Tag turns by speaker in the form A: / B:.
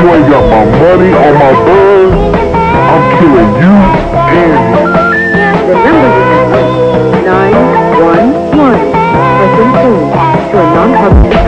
A: ain't got my money or my buzz, I'm killing you and him.
B: The number you have reached, 911, has been changed to a non-public